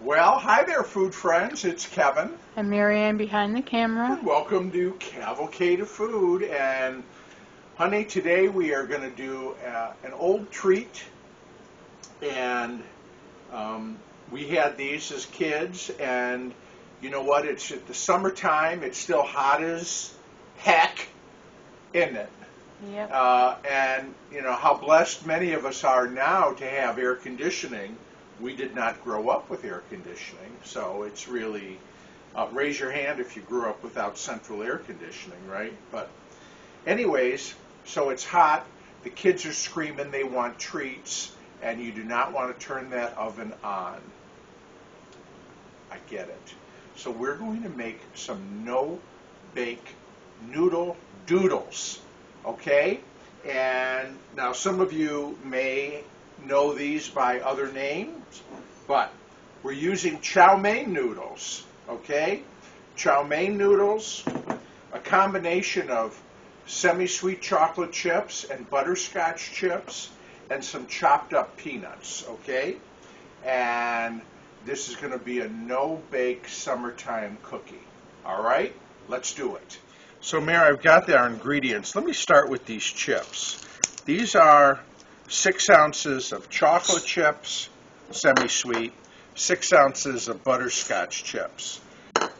Well, hi there, food friends. It's Kevin. And Marianne behind the camera. And welcome to Cavalcade of Food. And, honey, today we are going to do an old treat. And we had these as kids. And you know what? It's at the summertime. It's still hot as heck, isn't it? Yep. And you know how blessed many of us are now to have air conditioning. We did not grow up with air conditioning, so it's really, raise your hand if you grew up without central air conditioning, right? But anyways, so it's hot, the kids are screaming they want treats, and you do not want to turn that oven on. I get it. So we're going to make some no-bake noodle doodles, okay? And now some of you may know these by other names, but we're using chow mein noodles, okay? Chow mein noodles, a combination of semi-sweet chocolate chips and butterscotch chips and some chopped up peanuts, okay? And this is going to be a no-bake summertime cookie, all right? Let's do it. So, Mary, I've got our ingredients. Let me start with these chips. These are 6 ounces of chocolate chips, semi-sweet, 6 ounces of butterscotch chips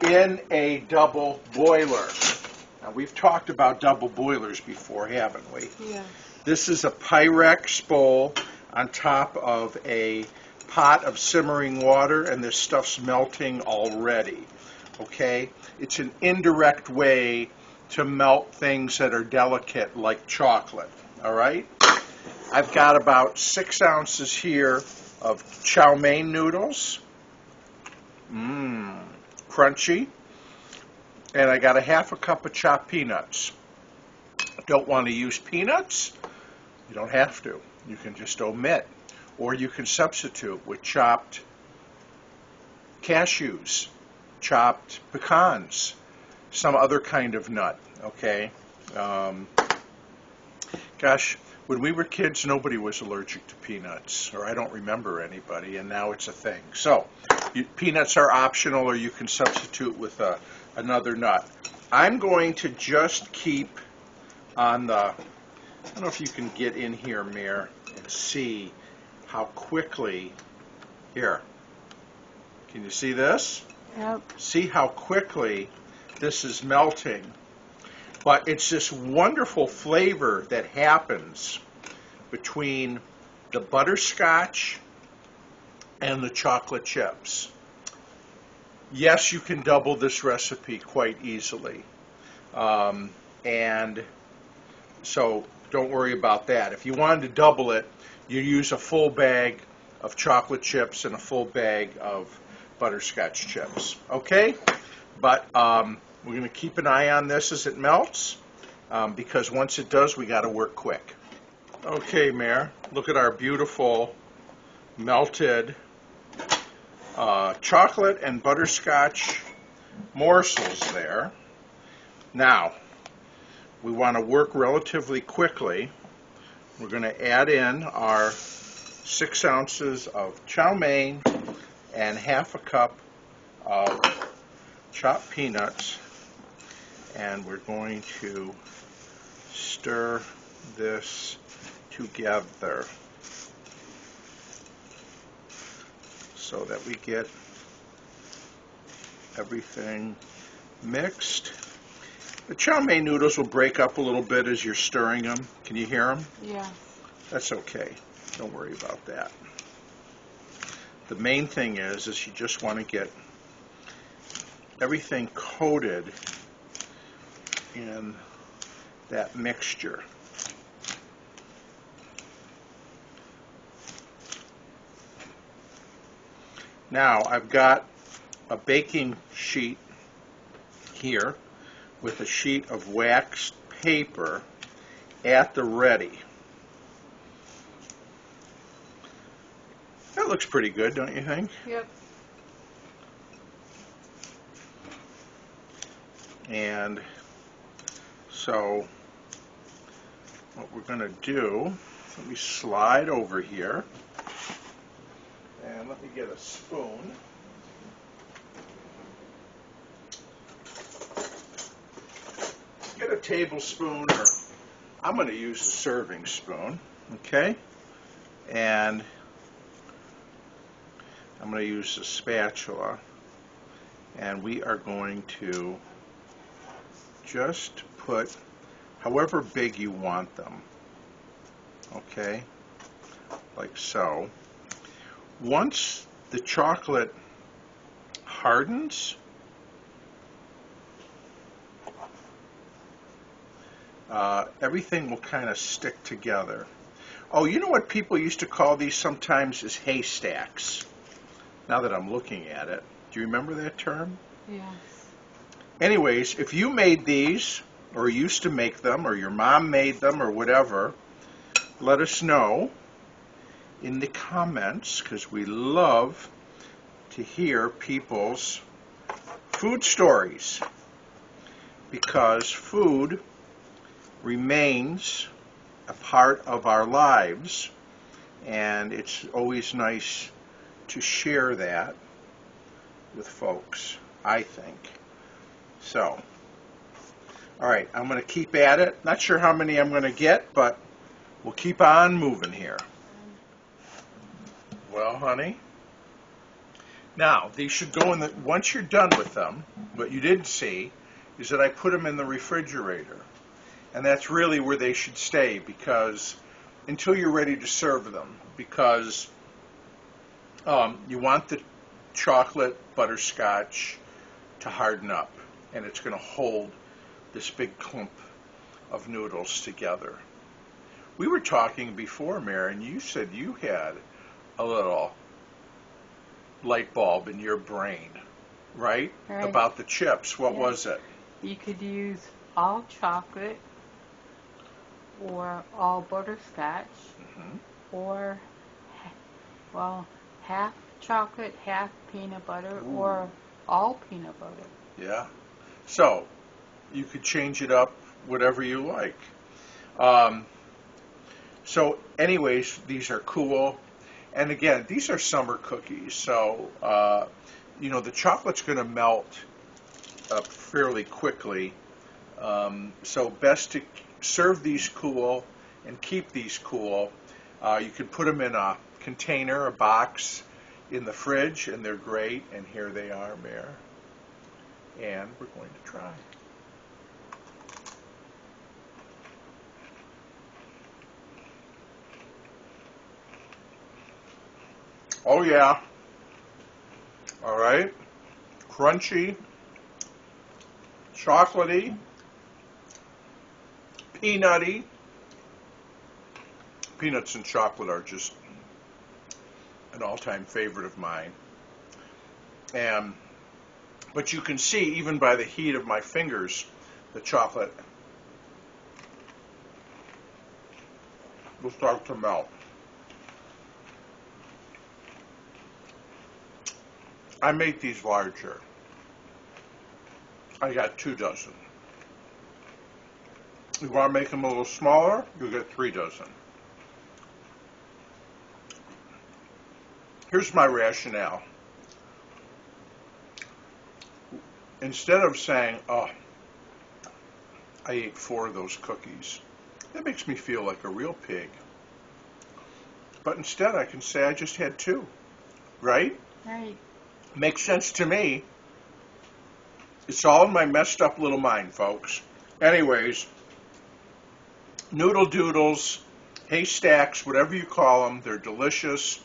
in a double boiler. Now, we've talked about double boilers before, haven't we? Yeah. This is a Pyrex bowl on top of a pot of simmering water, and this stuff's melting already, okay? It's an indirect way to melt things that are delicate like chocolate, all right? I've got about 6 ounces here of chow mein noodles. Crunchy. And I got a half a cup of chopped peanuts. Don't want to use peanuts? You don't have to. You can just omit. Or you can substitute with chopped cashews, chopped pecans, some other kind of nut, okay? Gosh, when we were kids, nobody was allergic to peanuts, or I don't remember anybody, and now it's a thing. So, peanuts are optional, or you can substitute with another nut. I'm going to just keep on the, I don't know if you can get in here, Mare, and see how quickly, here, can you see this? Yep. See how quickly this is melting. But it's this wonderful flavor that happens between the butterscotch and the chocolate chips. Yes, you can double this recipe quite easily. And so don't worry about that. If you wanted to double it, you use a full bag of chocolate chips and a full bag of butterscotch chips. Okay? But we're going to keep an eye on this as it melts, because once it does, we got to work quick. Okay, Mare, look at our beautiful melted chocolate and butterscotch morsels there. Now, we want to work relatively quickly. We're going to add in our 6 ounces of chow mein and half a cup of chopped peanuts, and we're going to stir this together so that we get everything mixed. The chow mein noodles will break up a little bit as you're stirring them. Can you hear them? Yeah. That's okay. Don't worry about that. The main thing is you just want to get everything coated in that mixture. Now I've got a baking sheet here with a sheet of waxed paper at the ready. That looks pretty good, don't you think? Yep. And so what we're going to do, let me slide over here, and let me get a spoon. get a tablespoon, or I'm going to use a serving spoon, okay? And I'm going to use a spatula, and we are going to just put however big you want them, okay? Like so. Once the chocolate hardens, everything will kind of stick together. Oh, you know what people used to call these sometimes is haystacks, now that I'm looking at it. Do you remember that term? Yes. Anyways, if you made these, or used to make them, or your mom made them, or whatever, let us know in the comments, because we love to hear people's food stories, because food remains a part of our lives, and it's always nice to share that with folks, I think. So, all right, I'm going to keep at it. Not sure how many I'm going to get, but we'll keep on moving here. Well, honey, now these should go in the, once you're done with them, what you didn't see is that I put them in the refrigerator. And that's really where they should stay, because until you're ready to serve them, because you want the chocolate butterscotch to harden up, and it's going to hold this big clump of noodles together. We were talking before, Mary, and you said you had a little light bulb in your brain, right? Right. About the chips. What Yeah. was it? You could use all chocolate or all butterscotch or, well, half chocolate, half peanut butter, Ooh. or all peanut butter. Yeah. So, you could change it up whatever you like. So, anyways, these are cool. And again, these are summer cookies. So, you know, the chocolate's going to melt up fairly quickly. So, best to serve these cool and keep these cool. You can put them in a container, a box, in the fridge, and they're great. And here they are, Mare. And we're going to try. Oh yeah. All right. Crunchy, chocolatey, peanutty. Peanuts and chocolate are just an all-time favorite of mine. But you can see, even by the heat of my fingers, the chocolate will start to melt. I made these larger. I got 2 dozen. If you want to make them a little smaller, you'll get 3 dozen. Here's my rationale. Instead of saying, oh, I ate 4 of those cookies, that makes me feel like a real pig. But instead I can say I just had 2, right? Right. Makes sense to me. It's all in my messed up little mind, folks. Anyways, Noodle Doodles, Haystacks, whatever you call them, they're delicious.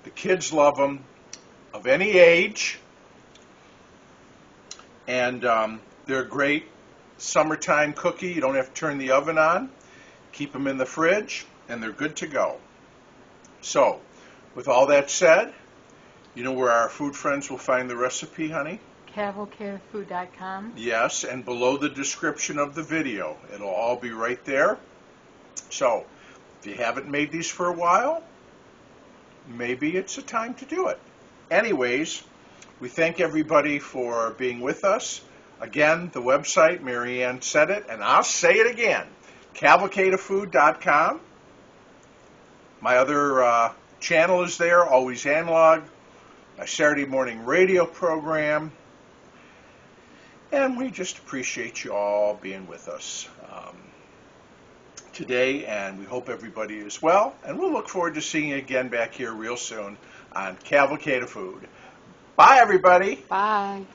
The kids love them, of any age. And they're a great summertime cookie. You don't have to turn the oven on. Keep them in the fridge, and they're good to go. So, with all that said, you know where our food friends will find the recipe, honey? cavalcadefood.com. Yes, and below the description of the video. It'll all be right there. So, if you haven't made these for a while, maybe it's a time to do it. Anyways, we thank everybody for being with us. Again, the website, Mary Ann said it, and I'll say it again, cavalcadefood.com. My other channel is there, Always Analog, my Saturday morning radio program, And we just appreciate you all being with us today, and we hope everybody is well. And we'll look forward to seeing you again back here real soon on Cavalcade of Food. Bye, everybody. Bye.